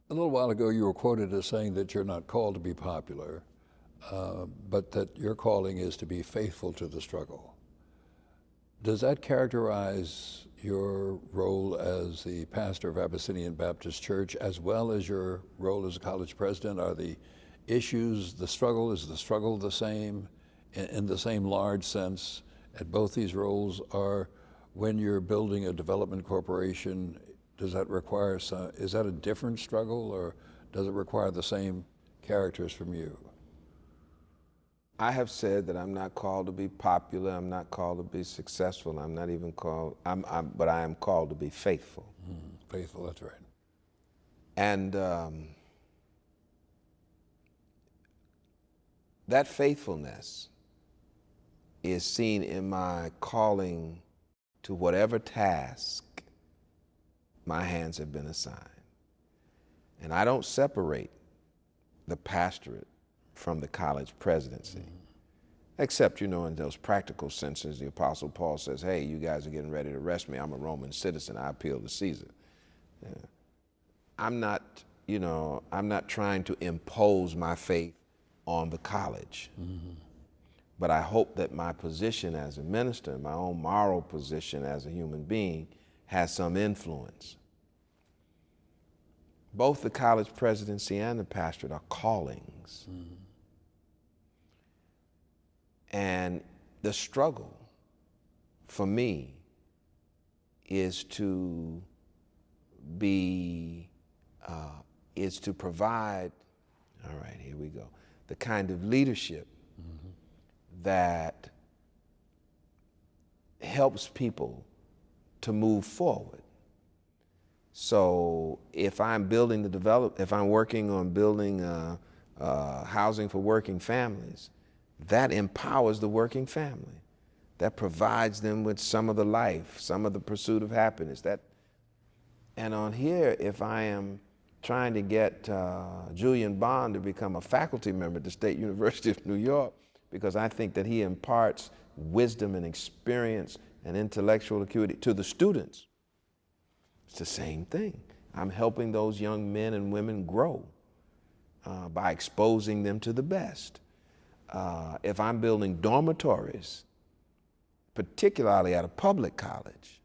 A little while ago, you were quoted as saying that you're not called to be popular, but that your calling is to be faithful to the struggle. Does that characterize your role as the pastor of Abyssinian Baptist Church as well as your role as a college president? Are the issues, is the struggle the same in the same large sense at both these roles? Or when you're building a development corporation, does that require is that a different struggle, or does it require the same characters from you? I have said that I'm not called to be popular, I'm not called to be successful, I'm not even called, but I am called to be faithful. Faithful, that's right. And that faithfulness is seen in my calling to whatever task my hands have been assigned. And I don't separate the pastorate from the college presidency, except, you know, in those practical senses. The Apostle Paul says, hey, you guys are getting ready to arrest me. I'm a Roman citizen. I appeal to Caesar. I'm not, you know, I'm not trying to impose my faith on the college. But I hope that my position as a minister, my own moral position as a human being, has some influence. Both the college presidency and the pastorate are callings. And the struggle for me is to provide, all right, here we go, the kind of leadership that helps people to move forward. So if I'm if I'm working on building housing for working families, that empowers the working family. That provides them with some of the life, some of the pursuit of happiness. And on here, if I am trying to get Julian Bond to become a faculty member at the State University of New York, because I think that he imparts wisdom and experience and intellectual acuity to the students, it's the same thing. I'm helping those young men and women grow by exposing them to the best. If I'm building dormitories, particularly at a public college,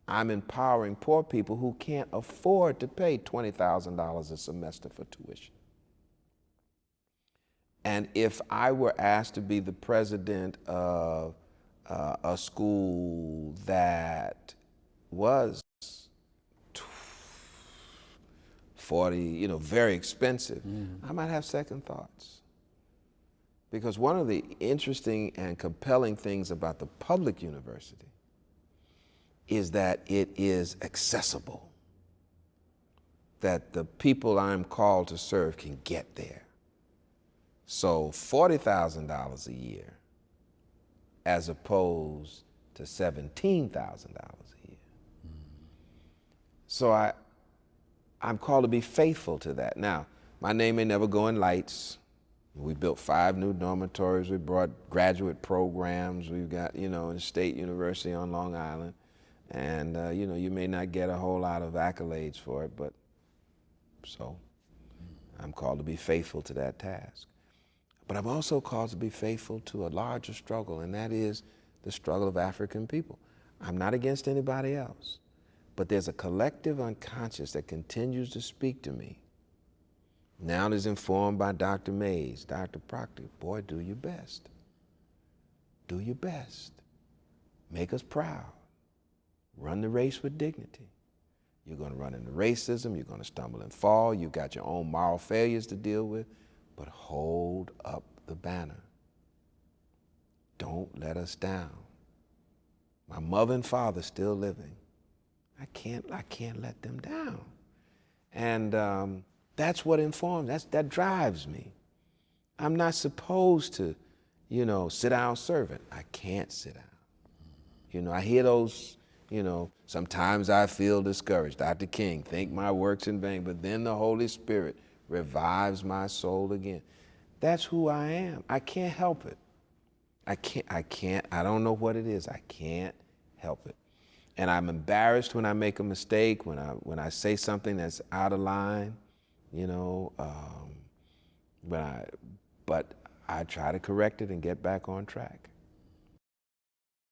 I'm empowering poor people who can't afford to pay $20,000 a semester for tuition. And if I were asked to be the president of a school that was 40, you know, very expensive, I might have second thoughts. Because one of the interesting and compelling things about the public university is that it is accessible, that the people I'm called to serve can get there. So $40,000 a year as opposed to $17,000 a year. So I'm called to be faithful to that. Now, my name may never go in lights. We built 5 new dormitories. We brought graduate programs. We've got, you know, in State University on Long Island. And, you know, you may not get a whole lot of accolades for it, but so I'm called to be faithful to that task. But I'm also called to be faithful to a larger struggle, and that is the struggle of African people. I'm not against anybody else, but there's a collective unconscious that continues to speak to me. Now it is informed by Dr. Mays, Dr. Proctor. Boy, do your best. Do your best. Make us proud. Run the race with dignity. You're going to run into racism. You're going to stumble and fall. You've got your own moral failures to deal with. But hold up the banner. Don't let us down. My mother and father still living. I can't let them down. And that's what informs, that drives me. I'm not supposed to, you know, sit down servant. I can't sit down. You know, I hear those, you know, sometimes I feel discouraged. Dr. King, think my work's in vain, but then the Holy Spirit revives my soul again. That's who I am. I can't help it. I don't know what it is. I can't help it. And I'm embarrassed when I make a mistake, when I say something that's out of line. you know. But I try to correct it and get back on track.